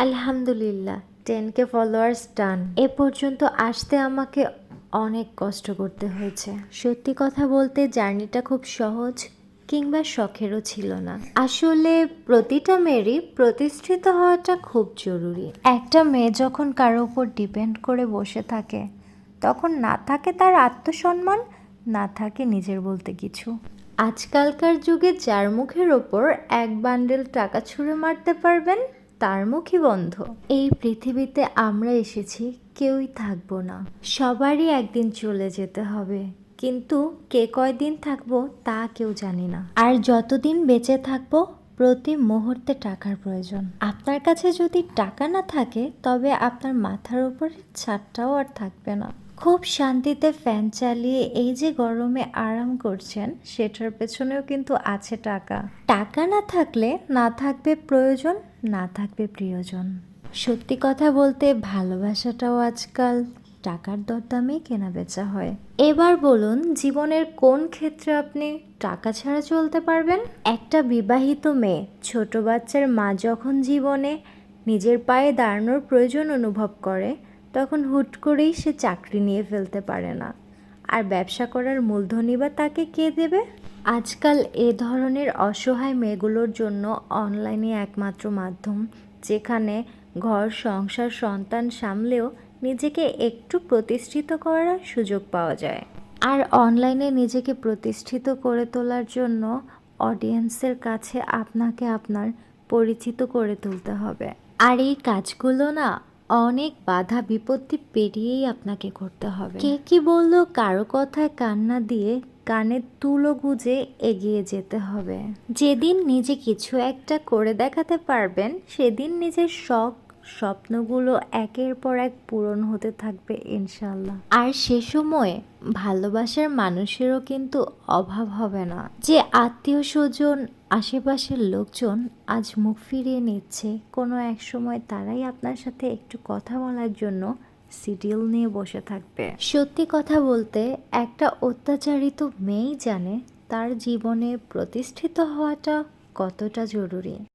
আলহামদুলিল্লাহ 10K followers ডান। এ পর্যন্ত আসতে আমাকে অনেক কষ্ট করতে হয়েছে। সত্যি কথা বলতে জার্নিটা খুব সহজ কিংবা শখেরও ছিল না। আসলে প্রতিটা মেয়েরই প্রতিষ্ঠিত হওয়াটা খুব জরুরি। একটা মেয়ে যখন কারো উপর ডিপেন্ড করে বসে থাকে তখন না থাকে তার আত্মসম্মান, না থাকে নিজের বলতে কিছু। আজকালকার যুগে যার মুখের ওপর এক বান্ডেল টাকা ছুঁড়ে মারতে পারবেন তার মুখই বন্ধ। এই পৃথিবীতে আমরা এসেছি, কেউই থাকবো না, সবারই একদিন চলে যেতে হবে, কিন্তু কে কয়দিন থাকবো তা কেউ জানি না। আর যতদিন বেঁচে থাকবো প্রতি মুহূর্তে টাকার প্রয়োজন। আপনার কাছে যদি টাকা না থাকে তবে আপনার মাথার উপরে ছাদটাও আর থাকবে না। খুব শান্তিতে ফ্যান চালিয়ে এই যে গরমে আরাম করছেন সেটার পেছনেও কিন্তু আছে টাকা। টাকা না থাকলে না থাকবে প্রয়োজন, না থাকবে প্রিয়জন। সত্যি কথা বলতে ভালোবাসাটাও আজকাল টাকার দরদামেই কেনা বেচা হয়। এবার বলুন জীবনের কোন ক্ষেত্রে আপনি টাকা ছাড়া চলতে পারবেন? একটা বিবাহিত মেয়ে, ছোট বাচ্চার মা যখন জীবনে নিজের পায়ে দাঁড়ানোর প্রয়োজন অনুভব করে তখন হুট করেই সে চাকরি নিয়ে ফেলতে পারে না। আর ব্যবসা করার মূলধনই বা তাকে কে দেবে? আজকাল এ ধরনের অসহায় মেয়েগুলোর জন্য অনলাইনে একমাত্র মাধ্যম, যেখানে ঘর সংসার সন্তান সামলেও নিজেকে একটু প্রতিষ্ঠিত করার সুযোগ পাওয়া যায়। আর অনলাইনে নিজেকে প্রতিষ্ঠিত করে তোলার জন্য অডিয়েন্সের কাছে আপনাকে আপনার পরিচিত করে তুলতে হবে। আর এই কাজগুলো না অনেক বাধা বিপত্তি পেরিয়েই আপনাকে করতে হবে। কে কি বললো কারো কথায় কান না দিয়ে কানের তুলো গুজে এগিয়ে যেতে হবে। যেদিন নিজে কিছু একটা করে দেখাতে পারবেন সেদিন নিজের শখ স্বপ্নগুলো একের পর এক পূরণ হতে থাকবে ইনশাল্লাহ। আর সে সময় ভালোবাসার মানুষেরও কিন্তু অভাব হবে না। যে আত্মীয় স্বজন আশেপাশের লোকজন আজ মুখ ফিরিয়ে নিচ্ছে, কোনো এক সময় তারাই আপনার সাথে একটু কথা বলার জন্য সিডিউল নিয়ে বসে থাকবে। সত্যি কথা বলতে একটা অত্যাচারিত মেয়েই জানে তার জীবনে প্রতিষ্ঠিত হওয়াটা কতটা জরুরি।